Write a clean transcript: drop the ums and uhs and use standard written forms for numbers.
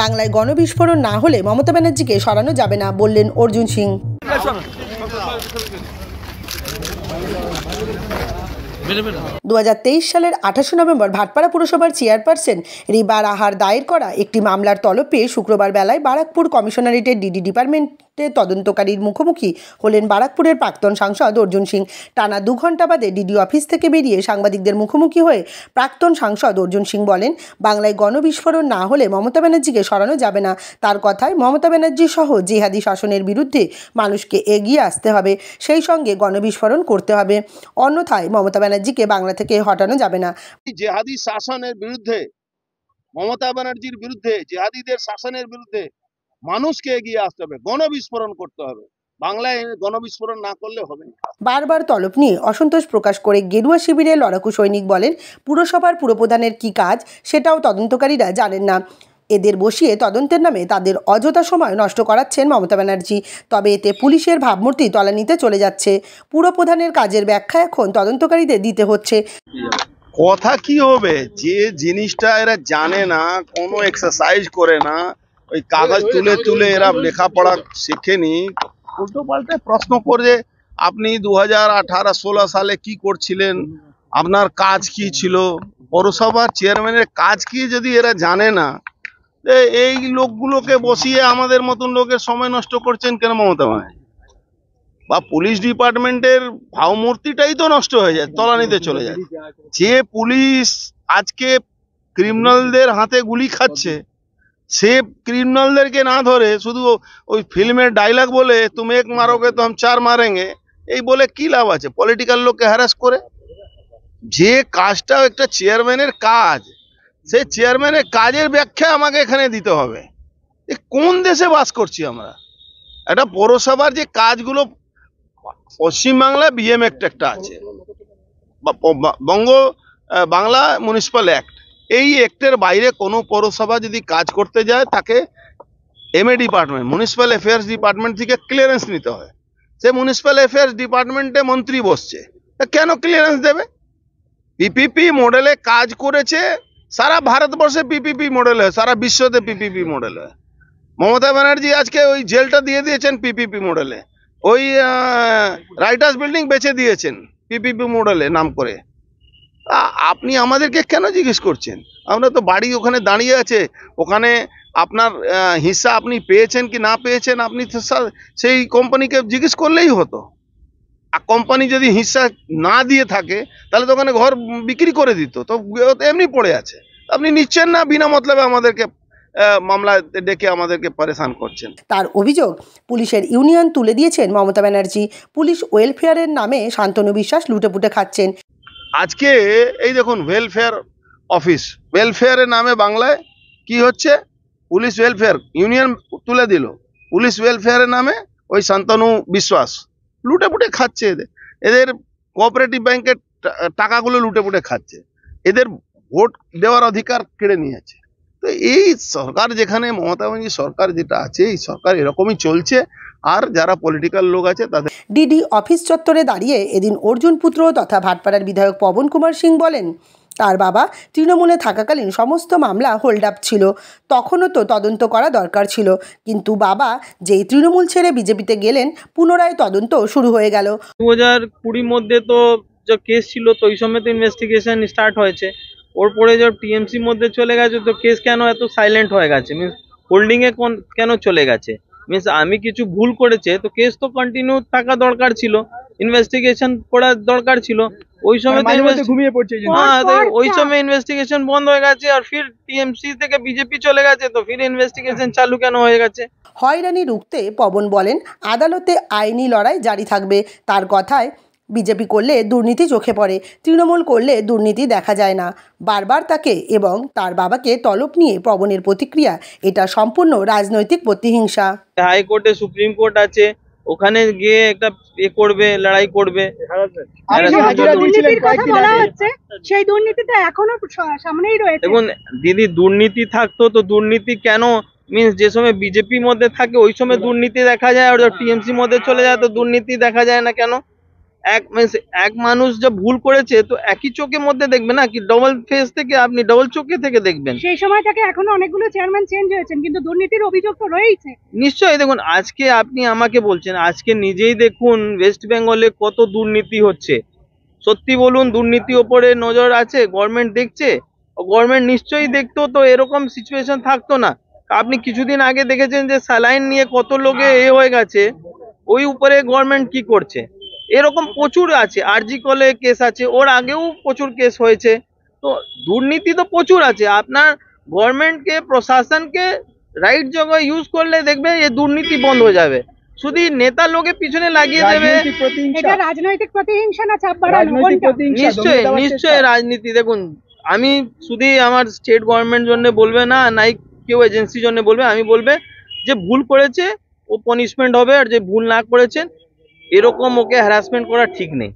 বাংলায় গণবিস্ফোরণ না হলে মমতা ব্যানার্জিকে সরানো যাবে না বললেন অর্জুন সিং। 2023 সালের 28 নভেম্বর ভাটপাড়া পুরসভার চেয়ারপারসন রিবা রাহার দায়ের করা একটি মামলার তলব পেয়ে শুক্রবার বেলায় বারাকপুর কমিশনারেটের ডিডি ডিপার্টমেন্টে তদন্তকারীর মুখোমুখি হলেন বারাকপুরের প্রাক্তন সাংসদ অর্জুন সিং। টানা 2 ঘন্টা বাদে ডিডি অফিস থেকে বেরিয়ে সাংবাদিকদের মুখোমুখি হয়ে প্রাক্তন সাংসদ অর্জুন সিং বলেন, বাংলায় গণবিস্ফোরণ না হলে মমতা ব্যানার্জিকে সরানো যাবে না। তার কথায় মমতা ব্যানার্জি সহ জিহাদি শাসনের বিরুদ্ধে মানুষকে এগিয়ে আসতে হবে, সেই সঙ্গে গণবিস্ফোরণ করতে হবে, অন্যথায় মমতা ব্যানার্জিকে বাংলা থেকে হটানো যাবে না। জিহাদি শাসনের বিরুদ্ধে, মমতা ব্যানার্জির বিরুদ্ধে, জিহাদিদের শাসনের বিরুদ্ধে মানুষকে এগিয়ে আসতে হবে, গণবিস্ফোরণ করতে হবে। বাংলায় গণবিস্ফোরণ না করলে হবে না। বারবার তলব নিয়ে অসন্তোষ প্রকাশ করে গেরুয়া শিবিরের লড়াকু সৈনিক বলেন, পুরসভার পুরপ্রধানের কি কাজ সেটাও তদন্তকারীরা জানেন না। এদের বসিয়ে তদন্তের নামে তাদের অযথা সময় নষ্ট করাচ্ছেন মমতা ব্যানার্জি। তবে এতে পুলিশের ভাবমূর্তি তলানিতে চলে যাচ্ছে। পুরপ্রধানের কাজের ব্যাখ্যা এখন তদন্তকারীদের দিতে হচ্ছে। কথা কি হবে, যে জিনিসটা এরা জানে না, কোনো এক্সারসাইজ করে না, ওই কাগজ তুলে তুলে এরা লেখাপড়া শেখেনি, উল্টো পাল্টে প্রশ্ন করে আপনি 2018-16 সালে কি করছিলেন, আপনার কাজ কি ছিল, পৌরসভার চেয়ারম্যানের কাজ কি যদি এরা জানে না, এই লোকগুলোকে বসিয়ে আমাদের মতন লোকের সময় নষ্ট করছেন কেন মমতা ব্যানার্জি? বা পুলিশ ডিপার্টমেন্টের ভাবমূর্তিটাই তো নষ্ট হয়ে যায়, তলানিতে চলে যায়। যে পুলিশ আজকে ক্রিমিনালদের হাতে গুলি খাচ্ছে, সে ক্রিমিনালদেরকে না ধরে শুধু ওই ফিল্মের ডায়লগ বলে তুমি এক মারোগে তো हम 4 মারেঙ্গে, এই বলে কি লাভ আছে পলিটিক্যাল লোককে হ্যারাস করে? যে কাজটা একটা চেয়ারম্যানের কাজ, সেই চেয়ারম্যানের কাজের ব্যাখ্যা আমাকে এখানে দিতে হবে। কোন দেশে বাস করছি আমরা? একটা পৌরসভার যে কাজগুলো, পশ্চিমবাংলা বিএম একটা আছে, বাংলা মিউনিসিপাল অ্যাক্ট, এই অ্যাক্টের বাইরে কোনো পৌরসভা যদি কাজ করতে যায় তাকে MA department, municipal affairs department থেকে ক্লিয়ারেন্স নিতে হয়। সে মিউনিসিপ্যাল অ্যাফেয়ার্স ডিপার্টমেন্টে মন্ত্রী বসছে, কেন ক্লিয়ারেন্স দেবে? পিপিপি মডেলে কাজ করেছে, সারা ভারতবর্ষে পিপিপি মডেল হয়, সারা বিশ্বতে পিপিপি মডেল হয়। মমতা ব্যানার্জি আজকে ওই জেলটা দিয়ে দিয়েছেন পিপিপি মডেলে, ওই রাইটার্স বিল্ডিং বেচে দিয়েছেন পিপিপি মডেলে নাম করে। আপনি আমাদেরকে কেন জিজ্ঞেস করছেন? আমরা তো বাড়ি ওখানে দাঁড়িয়ে আছে, ওখানে আপনার হিস্সা আপনি পেয়েছেন কি না পেয়েছেন আপনি সেই কোম্পানিকে জিজ্ঞেস করলেই হতো। আর কোম্পানি যদি হিস্সা না দিয়ে থাকে তাহলে তো ওখানে ঘর বিক্রি করে দিত, তো এমনি পড়ে আছে। আপনি নিচ্ছেন না, বিনা মতলবে আমাদেরকে মামলা ডেকে আমাদেরকে পরেশান করছেন। তার অভিযোগ, পুলিশের ইউনিয়ন তুলে দিয়েছেন মমতা ব্যানার্জি, পুলিশ ওয়েলফেয়ারের নামে শান্তনু বিশ্বাস লুটেপুটে খাচ্ছেন। আজকে এই দেখুন ওয়েলফেয়ার অফিস, ওয়েলফেয়ারের নামে বাংলায় কি হচ্ছে, পুলিশ ওয়েলফেয়ার ইউনিয়ন তুলে দিল, পুলিশ ওয়েলফেয়ারের নামে ওই শান্তনু বিশ্বাস লুটেপুটে খাচ্ছে। এদের কোঅপারেটিভ ব্যাংকের টাকাগুলো লুটেপুটে খাচ্ছে, এদের ভোট দেওয়ার অধিকার কেড়ে নিয়েছে। তো এই সরকার, যেখানে মমতা ব্যানার্জি সরকার যেটা আছে, এই সরকার এরকমই চলছে। আর যারা পলিটিক্যাল লোক আছে তাদের। ডিডি অফিস চত্বরে দাঁড়িয়ে এদিন অর্জুন পুত্র তথা ভাটপাড়ার বিধায়ক পবন কুমার সিং বলেন, তার বাবা তৃণমূলে থাকাকালীন সমস্ত মামলা হোল্ড আপ ছিল, তখনও তো তদন্ত করা দরকার ছিল, কিন্তু বাবা যেই তৃণমূল ছেড়ে বিজেপিতে গেলেন পুনরায় তদন্ত শুরু হয়ে গেল। 2020 মধ্যে তো যে কেস ছিল তো ওই সময় তো ইনভেস্টিগেশন স্টার্ট হয়েছে, ওর পরে যখন টিএমসি মধ্যে চলে গেছে তো কেস কেন এত সাইলেন্ট হয়ে গেছে, মিনস হোল্ডিংয়ে কেন চলে গেছে? মিনস আমি কিছু ভুল করেছে তো কেস তো কন্টিনিউ থাকা দরকার ছিল, ইনভেস্টিগেশন করার দরকার ছিল। ওই সময় ঘুমিয়ে পড়ছে, ওই সময় ইনভেস্টিগেশন বন্ধ হয়ে গেছে, আর ফির টিএমসি থেকে বিজেপি চলে গেছে, তো ফির ইনভেস্টিগেশন চালু কেন হয়ে গেছে? হয়রানি রুখতে পবন বলেন, আদালতে আইনি লড়াই জারি থাকবে। তার কথায়, বিজেপি করলে দুর্নীতি চোখে পড়ে, তৃণমূল করলে দুর্নীতি দেখা যায় না। বারবার তাকে এবং তার বাবাকে তলব নিয়ে পবনের প্রতিক্রিয়া, এটা সম্পূর্ণ রাজনৈতিক প্রতিহিংসা। হাইকোর্টে সুপ্রিম কোর্ট আছে, ওখানে গিয়ে একটা করবে, লড়াই করবে। সেই দুর্নীতিটা এখনো সামনেই রয়েছে। দেখুন দিদি, দুর্নীতি থাকতো তো দুর্নীতি কেন, মিনস যে সময় বিজেপির মধ্যে থাকে ওই সময় দুর্নীতি দেখা যায়, আর টিএমসি মধ্যে চলে যায় তো দুর্নীতি দেখা যায় না কেন? এক মানুষ যা ভুল করেছে তো একই চোখের মধ্যে দেখবে না, কি ডবল ফেস থেকে আপনি ডবল চোখে থেকে দেখবেন। সেই সময় থেকে এখনো অনেকগুলো চেয়ারম্যান চেঞ্জ হয়েছেন, কিন্তু দুর্নীতির অভিযোগ তো রয়েছে। নিশ্চয়ই, দেখুন আজকে আপনি আমাকে বলছেন, আজকে নিজেই দেখুন ওয়েস্ট বেঙ্গলে কত দুর্নীতি হচ্ছে। সত্যি বলুন, দুর্নীতি ওপরে নজর আছে, গভর্নমেন্ট দেখছে। গভর্নমেন্ট নিশ্চয়ই দেখতো তো এরকম সিচুয়েশন থাকতো না। আপনি কিছুদিন আগে দেখেছেন যে স্যালাইন নিয়ে কত লোকে হয়ে গেছে, ওই উপরে গভর্নমেন্ট কি করছে। এরকম প্রচুর আছে, আরজি কলে কেস আছে, ওর আগেও প্রচুর কেস হয়েছে। তো দুর্নীতি তো প্রচুর আছে। আপনার গভর্নমেন্টকে, প্রশাসনকে রাইট জায়গায় ইউজ করলে দেখবে এই দুর্নীতি বন্ধ হয়ে যাবে। শুধু নেতা লোকের পিছনে লাগিয়ে দেবে। এটা রাজনৈতিক প্রতিহিংসা না চাপ বাড়ানো কোনটা? নিশ্চয়ই রাজনীতি। দেখুন, আমি শুধু আমার স্টেট গভর্নমেন্ট জন্য বলবে না, নাই কেউ এজেন্সির জন্য বলবে, আমি বলবে যে ভুল করেছে ও পানিশমেন্ট হবে, আর যে ভুল না করেছেন এরকম ওকে হ্যারাসমেন্ট করা ঠিক নেই।